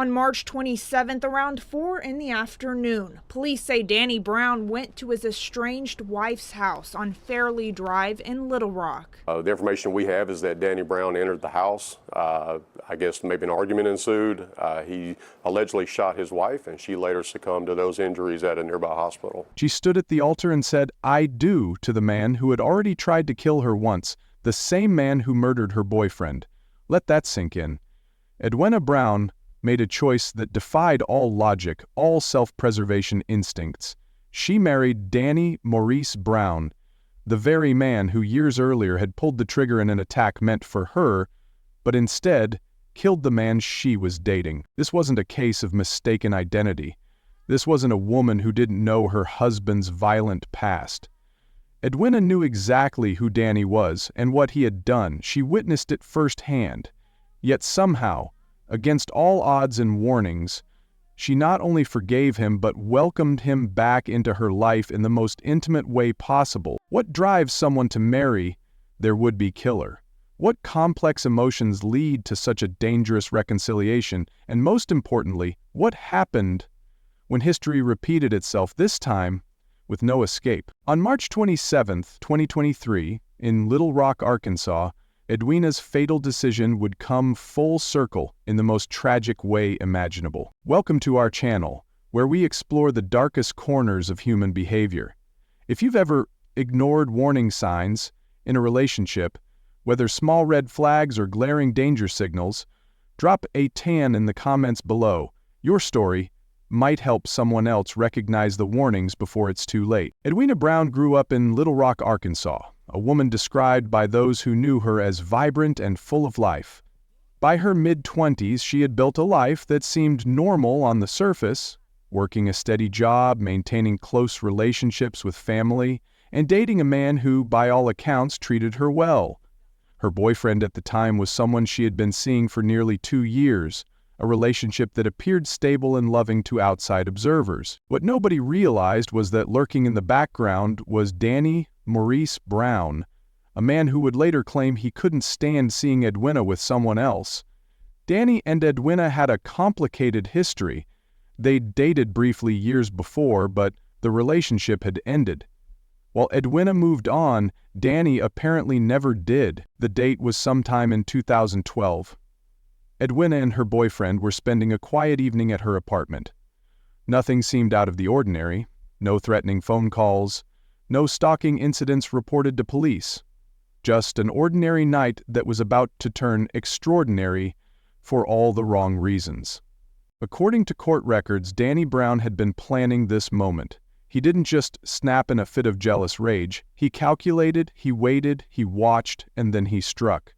On March 27th, around 4 in the afternoon, police say Danny Brown went to his estranged wife's house on Fairley Drive in Little Rock. The information we have is that Danny Brown entered the house. I guess maybe an argument ensued. He allegedly shot his wife, and she later succumbed to those injuries at a nearby hospital. She stood at the altar and said, "I do," to the man who had already tried to kill her once, the same man who murdered her boyfriend. Let that sink in. Edwina Brown made a choice that defied all logic, all self-preservation instincts. She married Danny Maurice Brown, the very man who years earlier had pulled the trigger in an attack meant for her, but instead killed the man she was dating. This wasn't a case of mistaken identity. This wasn't a woman who didn't know her husband's violent past. Edwina knew exactly who Danny was and what he had done. She witnessed it firsthand. Yet somehow, against all odds and warnings, she not only forgave him but welcomed him back into her life in the most intimate way possible. What drives someone to marry their would-be killer? What complex emotions lead to such a dangerous reconciliation? And most importantly, what happened when history repeated itself, this time with no escape? On March 27, 2023, in Little Rock, Arkansas, Edwina's fatal decision would come full circle in the most tragic way imaginable. Welcome to our channel, where we explore the darkest corners of human behavior. If you've ever ignored warning signs in a relationship, whether small red flags or glaring danger signals, drop a tan in the comments below. Your story might help someone else recognize the warnings before it's too late. Edwina Brown grew up in Little Rock, Arkansas, a woman described by those who knew her as vibrant and full of life. By her mid-20s, she had built a life that seemed normal on the surface, working a steady job, maintaining close relationships with family, and dating a man who, by all accounts, treated her well. Her boyfriend at the time was someone she had been seeing for nearly 2 years, a relationship that appeared stable and loving to outside observers. What nobody realized was that lurking in the background was Danny Maurice Brown, a man who would later claim he couldn't stand seeing Edwina with someone else. Danny and Edwina had a complicated history. They'd dated briefly years before, but the relationship had ended. While Edwina moved on, Danny apparently never did. The date was sometime in 2012. Edwina and her boyfriend were spending a quiet evening at her apartment. Nothing seemed out of the ordinary. No threatening phone calls, no stalking incidents reported to police. Just an ordinary night that was about to turn extraordinary for all the wrong reasons. According to court records, Danny Brown had been planning this moment. He didn't just snap in a fit of jealous rage. He calculated, he waited, he watched, and then he struck.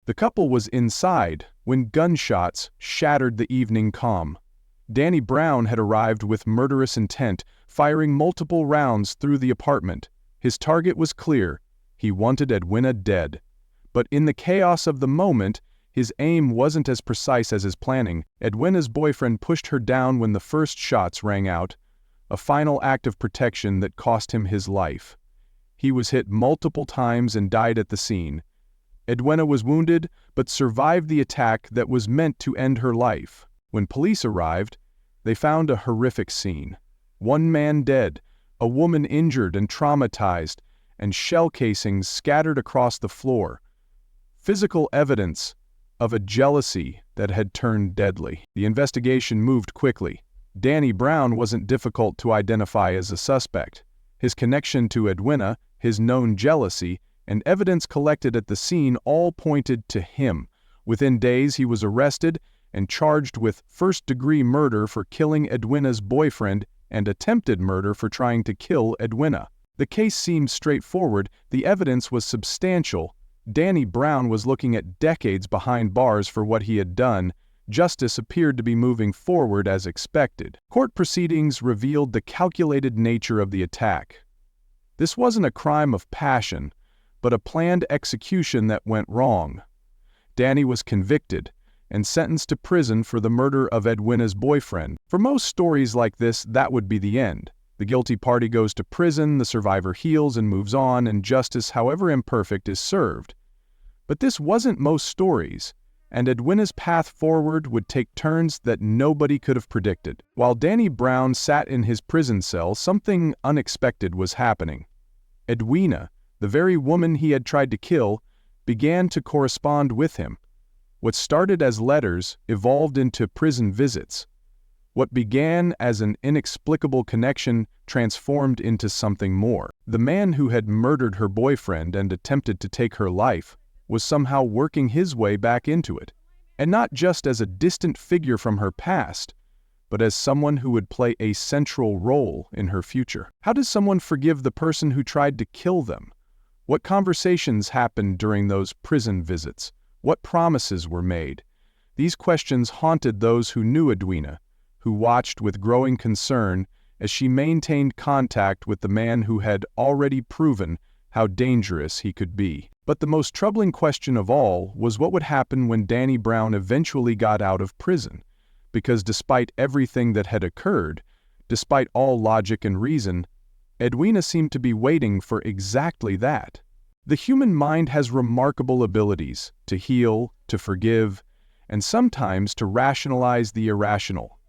The couple was inside when gunshots shattered the evening calm. Danny Brown had arrived with murderous intent, firing multiple rounds through the apartment. His target was clear. He wanted Edwina dead. But in the chaos of the moment, his aim wasn't as precise as his planning. Edwina's boyfriend pushed her down when the first shots rang out, a final act of protection that cost him his life. He was hit multiple times and died at the scene. Edwina was wounded, but survived the attack that was meant to end her life. When police arrived, they found a horrific scene. One man dead, a woman injured and traumatized, and shell casings scattered across the floor. Physical evidence of a jealousy that had turned deadly. The investigation moved quickly. Danny Brown wasn't difficult to identify as a suspect. His connection to Edwina, his known jealousy, and evidence collected at the scene all pointed to him. Within days, he was arrested and charged with first-degree murder for killing Edwina's boyfriend and attempted murder for trying to kill Edwina. The case seemed straightforward. The evidence was substantial. Danny Brown was looking at decades behind bars for what he had done. Justice appeared to be moving forward as expected. Court proceedings revealed the calculated nature of the attack. This wasn't a crime of passion, but a planned execution that went wrong. Danny was convicted and sentenced to prison for the murder of Edwina's boyfriend. For most stories like this, that would be the end. The guilty party goes to prison, the survivor heals and moves on, and justice, however imperfect, is served. But this wasn't most stories. and Edwina's path forward would take turns that nobody could have predicted. While Danny Brown sat in his prison cell, something unexpected was happening. Edwina, the very woman he had tried to kill, began to correspond with him. What started as letters evolved into prison visits. What began as an inexplicable connection transformed into something more. The man who had murdered her boyfriend and attempted to take her life was somehow working his way back into it, and not just as a distant figure from her past, but as someone who would play a central role in her future. How does someone forgive the person who tried to kill them? What conversations happened during those prison visits? What promises were made? These questions haunted those who knew Edwina, who watched with growing concern as she maintained contact with the man who had already proven how dangerous he could be. But the most troubling question of all was what would happen when Danny Brown eventually got out of prison, because despite everything that had occurred, despite all logic and reason, Edwina seemed to be waiting for exactly that. The human mind has remarkable abilities to heal, to forgive, and sometimes to rationalize the irrational.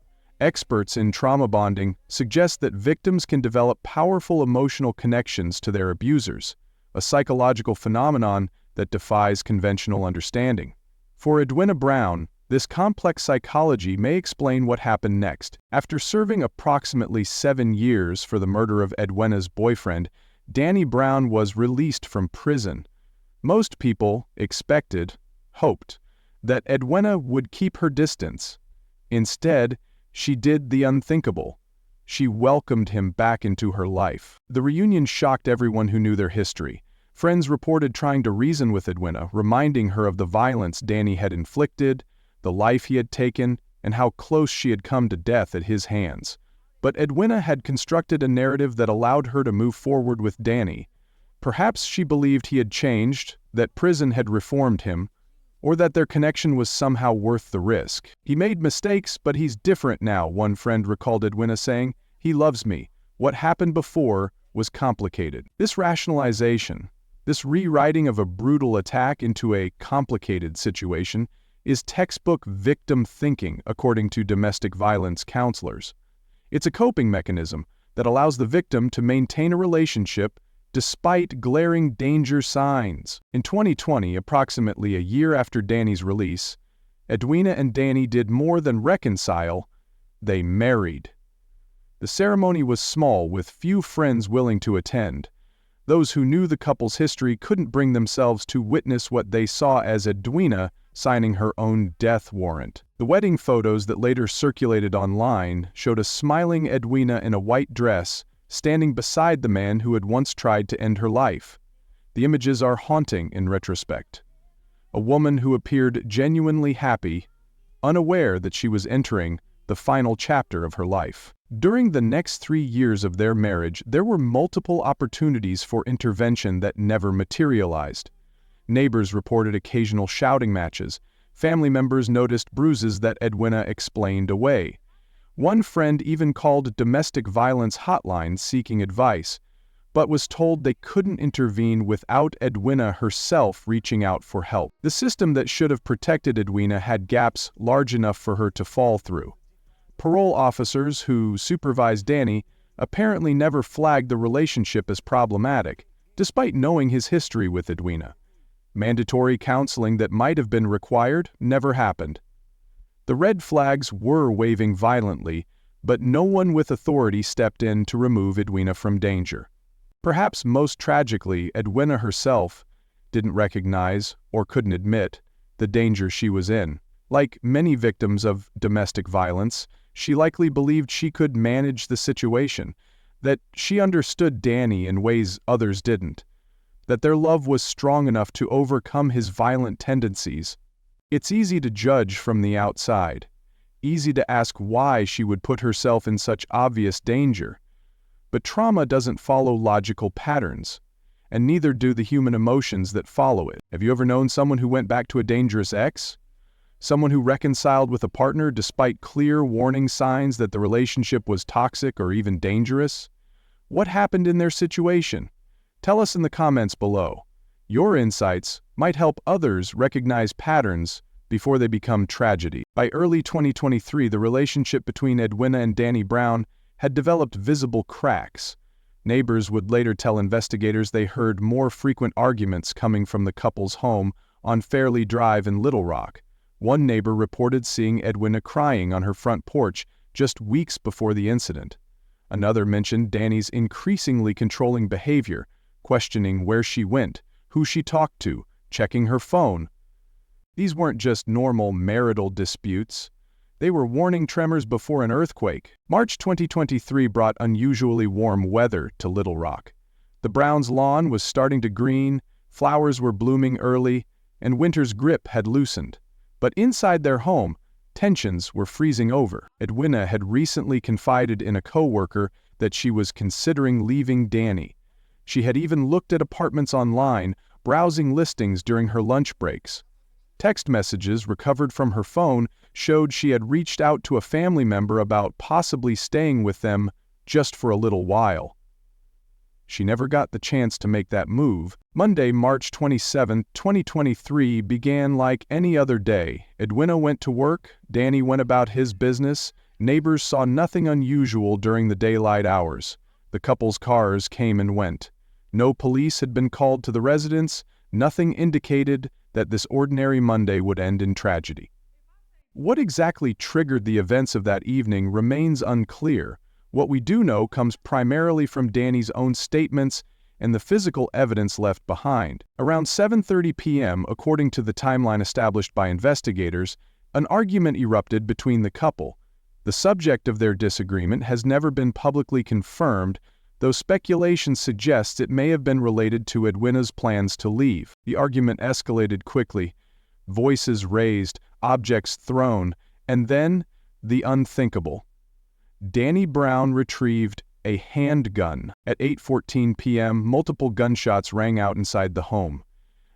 Experts in trauma bonding suggest that victims can develop powerful emotional connections to their abusers, a psychological phenomenon that defies conventional understanding. For Edwina Brown, this complex psychology may explain what happened next. After serving approximately 7 years for the murder of Edwina's boyfriend, Danny Brown was released from prison. Most people expected, hoped, that Edwina would keep her distance. Instead, she did the unthinkable. She welcomed him back into her life. The reunion shocked everyone who knew their history. Friends reported trying to reason with Edwina, reminding her of the violence Danny had inflicted, the life he had taken, and how close she had come to death at his hands. But Edwina had constructed a narrative that allowed her to move forward with Danny. Perhaps she believed he had changed, that prison had reformed him, or that their connection was somehow worth the risk. "He made mistakes, but he's different now," one friend recalled Edwina saying. "He loves me. What happened before was complicated." This rationalization, this rewriting of a brutal attack into a complicated situation, is textbook victim thinking, according to domestic violence counselors. It's a coping mechanism that allows the victim to maintain a relationship despite glaring danger signs. In 2020, approximately a year after Danny's release, Edwina and Danny did more than reconcile, they married. The ceremony was small, with few friends willing to attend. Those who knew the couple's history couldn't bring themselves to witness what they saw as Edwina signing her own death warrant. The wedding photos that later circulated online showed a smiling Edwina in a white dress, standing beside the man who had once tried to end her life. The images are haunting in retrospect. A woman who appeared genuinely happy, unaware that she was entering the final chapter of her life. During the next 3 years of their marriage, there were multiple opportunities for intervention that never materialized. Neighbors reported occasional shouting matches. Family members noticed bruises that Edwina explained away. One friend even called domestic violence hotlines seeking advice, but was told they couldn't intervene without Edwina herself reaching out for help. The system that should have protected Edwina had gaps large enough for her to fall through. Parole officers who supervised Danny apparently never flagged the relationship as problematic, despite knowing his history with Edwina. Mandatory counseling that might have been required never happened. The red flags were waving violently, but no one with authority stepped in to remove Edwina from danger. Perhaps most tragically, Edwina herself didn't recognize, or couldn't admit, the danger she was in. Like many victims of domestic violence, she likely believed she could manage the situation, that she understood Danny in ways others didn't, that their love was strong enough to overcome his violent tendencies. It's easy to judge from the outside, easy to ask why she would put herself in such obvious danger. But trauma doesn't follow logical patterns, and neither do the human emotions that follow it. Have you ever known someone who went back to a dangerous ex? Someone who reconciled with a partner despite clear warning signs that the relationship was toxic or even dangerous? What happened in their situation? Tell us in the comments below. Your insights might help others recognize patterns before they become tragedy. By early 2023, the relationship between Edwina and Danny Brown had developed visible cracks. Neighbors would later tell investigators they heard more frequent arguments coming from the couple's home on Fairley Drive in Little Rock. One neighbor reported seeing Edwina crying on her front porch just weeks before the incident. Another mentioned Danny's increasingly controlling behavior, questioning where she went, who she talked to, checking her phone. These weren't just normal marital disputes. They were warning tremors before an earthquake. March 2023 brought unusually warm weather to Little Rock. The Browns' lawn was starting to green, flowers were blooming early, and winter's grip had loosened. But inside their home, tensions were freezing over. Edwina had recently confided in a coworker that she was considering leaving Danny. She had even looked at apartments online, browsing listings during her lunch breaks. Text messages recovered from her phone showed she had reached out to a family member about possibly staying with them just for a little while. She never got the chance to make that move. Monday, March 27, 2023 began like any other day. Edwina went to work, Danny went about his business. Neighbors saw nothing unusual during the daylight hours. The couple's cars came and went. No police had been called to the residence. Nothing indicated that this ordinary Monday would end in tragedy. What exactly triggered the events of that evening remains unclear. What we do know comes primarily from Danny's own statements and the physical evidence left behind. Around 7:30 p.m., according to the timeline established by investigators, an argument erupted between the couple. The subject of their disagreement has never been publicly confirmed, though speculation suggests it may have been related to Edwina's plans to leave. The argument escalated quickly, voices raised, objects thrown, and then the unthinkable. Danny Brown retrieved a handgun. At 8:14 p.m., multiple gunshots rang out inside the home.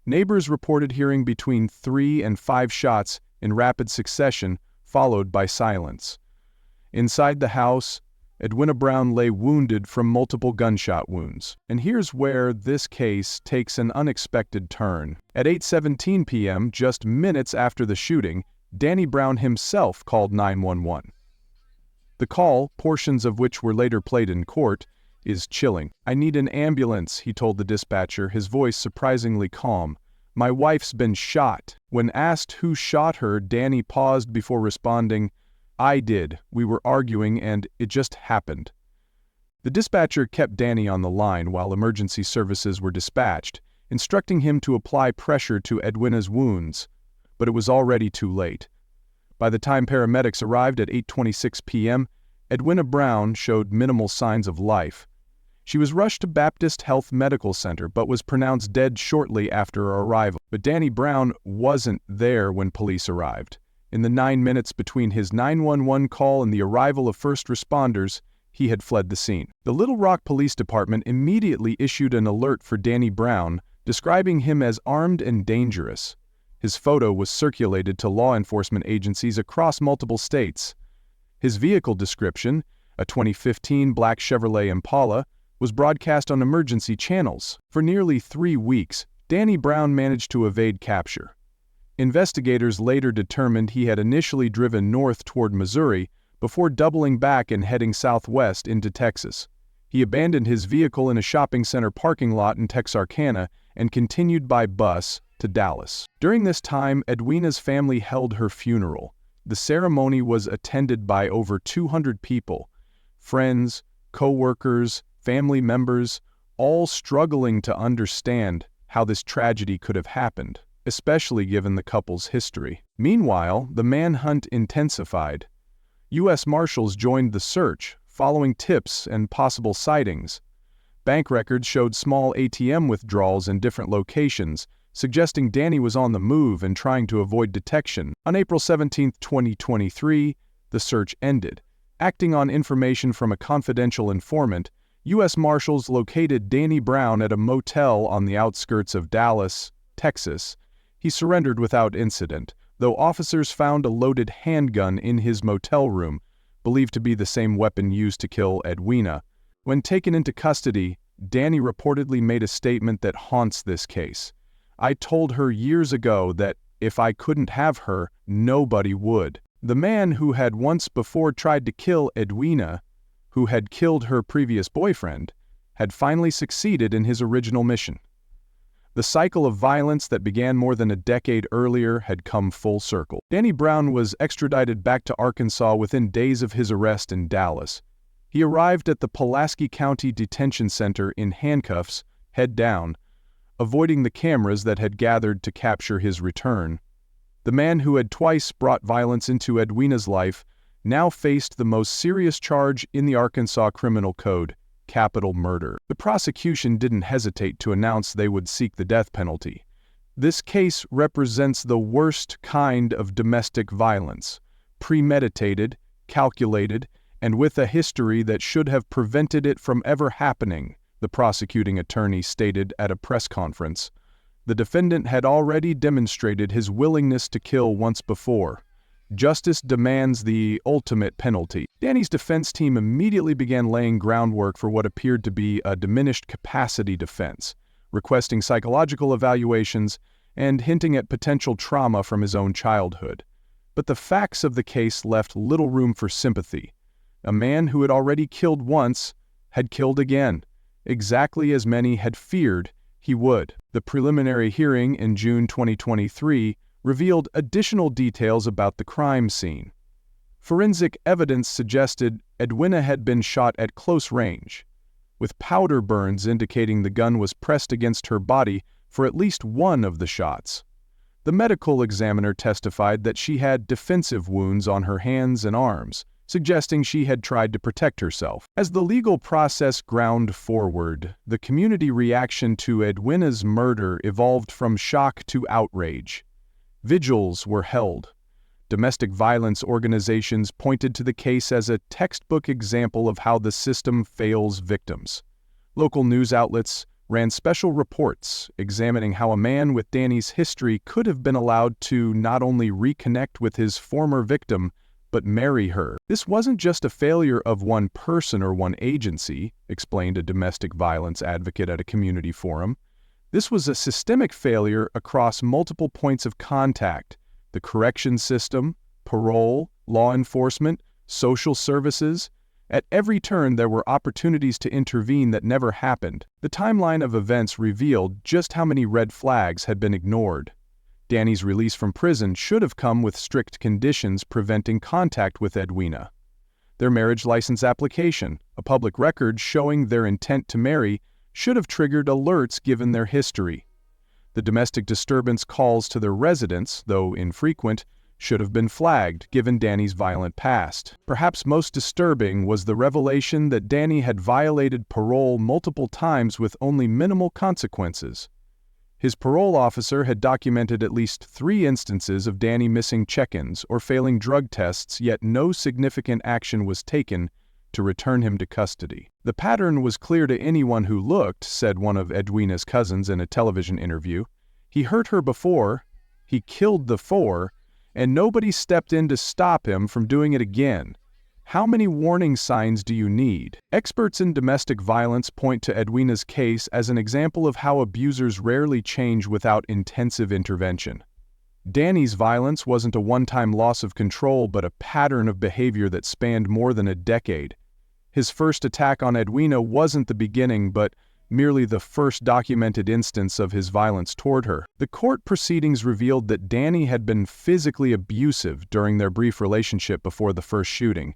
Neighbors reported hearing between 3 and 5 shots in rapid succession, followed by silence. Inside the house, Edwina Brown lay wounded from multiple gunshot wounds. And here's where this case takes an unexpected turn. At 8:17 p.m., just minutes after the shooting, Danny Brown himself called 911. The call, portions of which were later played in court, is chilling. "I need an ambulance," he told the dispatcher, his voice surprisingly calm. "My wife's been shot." When asked who shot her, Danny paused before responding, "I did. We were arguing and it just happened." The dispatcher kept Danny on the line while emergency services were dispatched, instructing him to apply pressure to Edwina's wounds, but it was already too late. By the time paramedics arrived at 8:26 p.m., Edwina Brown showed minimal signs of life. She was rushed to Baptist Health Medical Center but was pronounced dead shortly after her arrival. But Danny Brown wasn't there when police arrived. In the 9 minutes between his 911 call and the arrival of first responders, he had fled the scene. The Little Rock Police Department immediately issued an alert for Danny Brown, describing him as armed and dangerous. His photo was circulated to law enforcement agencies across multiple states. His vehicle description, a 2015 black Chevrolet Impala, was broadcast on emergency channels. For nearly 3 weeks, Danny Brown managed to evade capture. Investigators later determined he had initially driven north toward Missouri before doubling back and heading southwest into Texas. He abandoned his vehicle in a shopping center parking lot in Texarkana and continued by bus to Dallas. During this time, Edwina's family held her funeral. The ceremony was attended by over 200 people, friends, co-workers, family members, all struggling to understand how this tragedy could have happened, especially given the couple's history. Meanwhile, the manhunt intensified. U.S. Marshals joined the search, following tips and possible sightings. Bank records showed small ATM withdrawals in different locations, suggesting Danny was on the move and trying to avoid detection. On April 17, 2023, the search ended. Acting on information from a confidential informant, U.S. Marshals located Danny Brown at a motel on the outskirts of Dallas, Texas. He surrendered without incident, though officers found a loaded handgun in his motel room, believed to be the same weapon used to kill Edwina. When taken into custody, Danny reportedly made a statement that haunts this case. "I told her years ago that "If I couldn't have her, nobody would." The man who had once before tried to kill Edwina, who had killed her previous boyfriend, had finally succeeded in his original mission. The cycle of violence that began more than a decade earlier had come full circle. Danny Brown was extradited back to Arkansas within days of his arrest in Dallas. He arrived at the Pulaski County Detention Center in handcuffs, head down, avoiding the cameras that had gathered to capture his return. The man who had twice brought violence into Edwina's life now faced the most serious charge in the Arkansas Criminal Code: capital murder. The prosecution didn't hesitate to announce they would seek the death penalty. This case represents the worst kind of domestic violence: premeditated, calculated, and with a history that should have prevented it from ever happening, the prosecuting attorney stated at a press conference. The defendant had already demonstrated his willingness to kill once before. Justice demands the ultimate penalty. Danny's defense team immediately began laying groundwork for what appeared to be a diminished capacity defense, requesting psychological evaluations and hinting at potential trauma from his own childhood. But the facts of the case left little room for sympathy. A man who had already killed once had killed again, exactly as many had feared he would. The preliminary hearing in June 2023 revealed additional details about the crime scene. Forensic evidence suggested Edwina had been shot at close range, with powder burns indicating the gun was pressed against her body for at least one of the shots. The medical examiner testified that she had defensive wounds on her hands and arms, suggesting she had tried to protect herself. As the legal process ground forward, the community reaction to Edwina's murder evolved from shock to outrage. Vigils were held. Domestic violence organizations pointed to the case as a textbook example of how the system fails victims. Local news outlets ran special reports examining how a man with Danny's history could have been allowed to not only reconnect with his former victim, but marry her. This wasn't just a failure of one person or one agency, explained a domestic violence advocate at a community forum. This was a systemic failure across multiple points of contact: the correction system, parole, law enforcement, social services. At every turn there were opportunities to intervene that never happened. The timeline of events revealed just how many red flags had been ignored. Danny's release from prison should have come with strict conditions preventing contact with Edwina. Their marriage license application, a public record showing their intent to marry, should have triggered alerts given their history. The domestic disturbance calls to their residence, though infrequent, should have been flagged given Danny's violent past. Perhaps most disturbing was the revelation that Danny had violated parole multiple times with only minimal consequences. His parole officer had documented at least 3 instances of Danny missing check-ins or failing drug tests, yet no significant action was taken to return him to custody. The pattern was clear to anyone who looked, said one of Edwina's cousins in a television interview. He hurt her before, he killed the 4, and nobody stepped in to stop him from doing it again. How many warning signs do you need? Experts in domestic violence point to Edwina's case as an example of how abusers rarely change without intensive intervention. Danny's violence wasn't a one-time loss of control, but a pattern of behavior that spanned more than a decade. His first attack on Edwina wasn't the beginning, but merely the first documented instance of his violence toward her. The court proceedings revealed that Danny had been physically abusive during their brief relationship before the first shooting.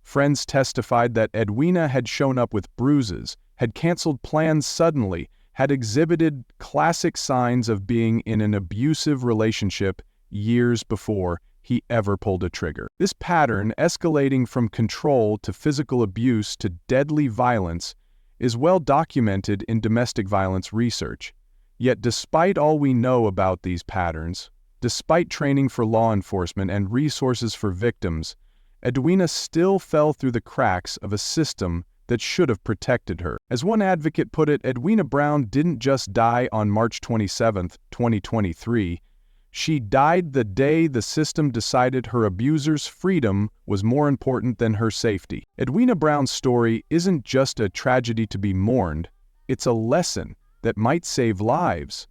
Friends testified that Edwina had shown up with bruises, had canceled plans suddenly, had exhibited classic signs of being in an abusive relationship years before he ever pulled a trigger. This pattern, escalating from control to physical abuse to deadly violence, is well documented in domestic violence research. Yet despite all we know about these patterns, despite training for law enforcement and resources for victims, Edwina still fell through the cracks of a system that should have protected her. As one advocate put it, Edwina Brown didn't just die on March 27, 2023. She died the day the system decided her abuser's freedom was more important than her safety. Edwina Brown's story isn't just a tragedy to be mourned, it's a lesson that might save lives.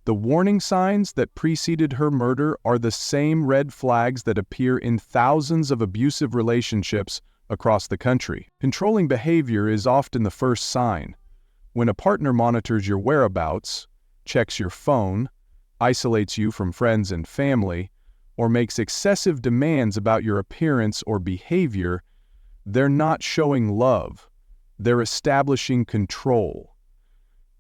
The warning signs that preceded her murder are the same red flags that appear in thousands of abusive relationships across the country. Controlling behavior is often the first sign. When a partner monitors your whereabouts, checks your phone, isolates you from friends and family, or makes excessive demands about your appearance or behavior, they're not showing love. They're establishing control.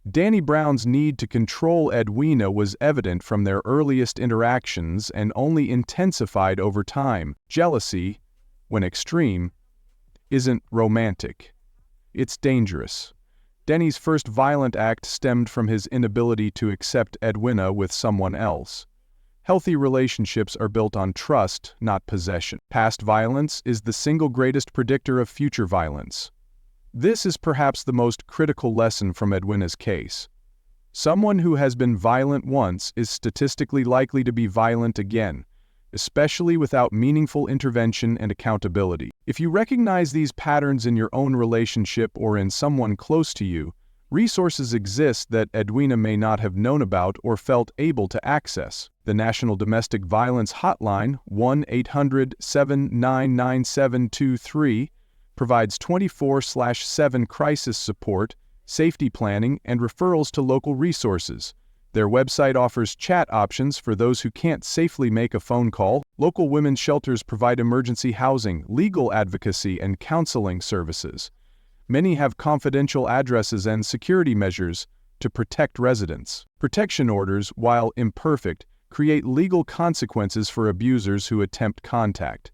Danny Brown's need to control Edwina was evident from their earliest interactions and only intensified over time. Jealousy, when extreme, isn't romantic. It's dangerous. Denny's first violent act stemmed from his inability to accept Edwina with someone else. Healthy relationships are built on trust, not possession. Past violence is the single greatest predictor of future violence. This is perhaps the most critical lesson from Edwina's case. Someone who has been violent once is statistically likely to be violent again, especially without meaningful intervention and accountability. If you recognize these patterns in your own relationship or in someone close to you, resources exist that Edwina may not have known about or felt able to access. The National Domestic Violence Hotline, 1-800-799-9723, provides 24/7 crisis support, safety planning, and referrals to local resources. Their website offers chat options for those who can't safely make a phone call. Local women's shelters provide emergency housing, legal advocacy, and counseling services. Many have confidential addresses and security measures to protect residents. Protection orders, while imperfect, create legal consequences for abusers who attempt contact.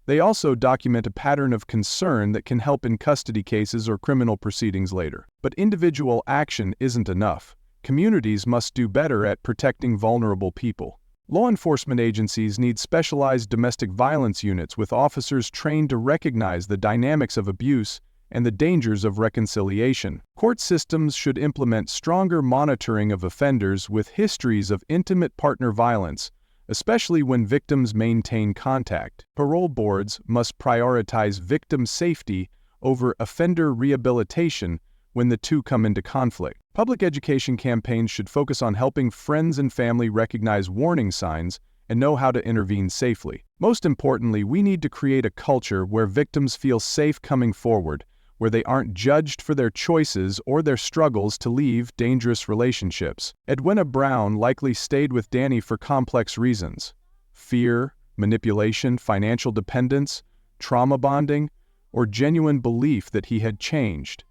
They also document a pattern of concern that can help in custody cases or criminal proceedings later. But individual action isn't enough. Communities must do better at protecting vulnerable people. Law enforcement agencies need specialized domestic violence units with officers trained to recognize the dynamics of abuse and the dangers of reconciliation. Court systems should implement stronger monitoring of offenders with histories of intimate partner violence, especially when victims maintain contact. Parole boards must prioritize victim safety over offender rehabilitation when the two come into conflict. Public education campaigns should focus on helping friends and family recognize warning signs and know how to intervene safely. Most importantly, we need to create a culture where victims feel safe coming forward, where they aren't judged for their choices or their struggles to leave dangerous relationships. Edwina Brown likely stayed with Danny for complex reasons: fear, manipulation, financial dependence, trauma bonding, or genuine belief that he had changed.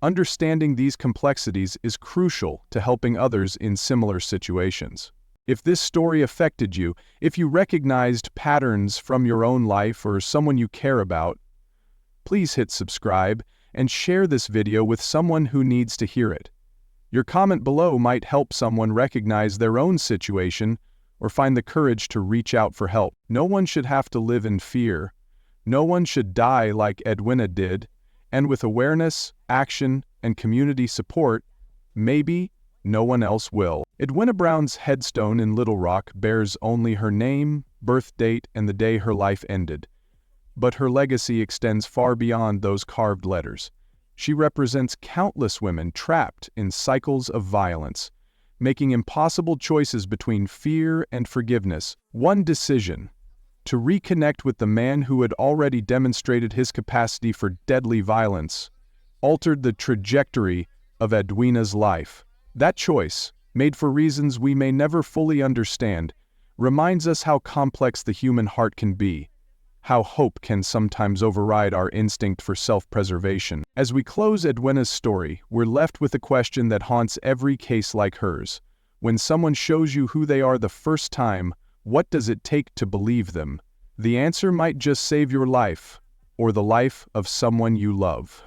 Understanding these complexities is crucial to helping others in similar situations. If this story affected you, if you recognized patterns from your own life or someone you care about, please hit subscribe and share this video with someone who needs to hear it. Your comment below might help someone recognize their own situation or find the courage to reach out for help. No one should have to live in fear. No one should die like Edwina did, and with awareness, action, and community support, maybe no one else will. Edwina Brown's headstone in Little Rock bears only her name, birth date, and the day her life ended. But her legacy extends far beyond those carved letters. She represents countless women trapped in cycles of violence, making impossible choices between fear and forgiveness. One decision, to reconnect with the man who had already demonstrated his capacity for deadly violence, altered the trajectory of Edwina's life. That choice, made for reasons we may never fully understand, reminds us how complex the human heart can be, how hope can sometimes override our instinct for self-preservation. As we close Edwina's story, we're left with a question that haunts every case like hers. When someone shows you who they are the first time, what does it take to believe them? The answer might just save your life, or the life of someone you love.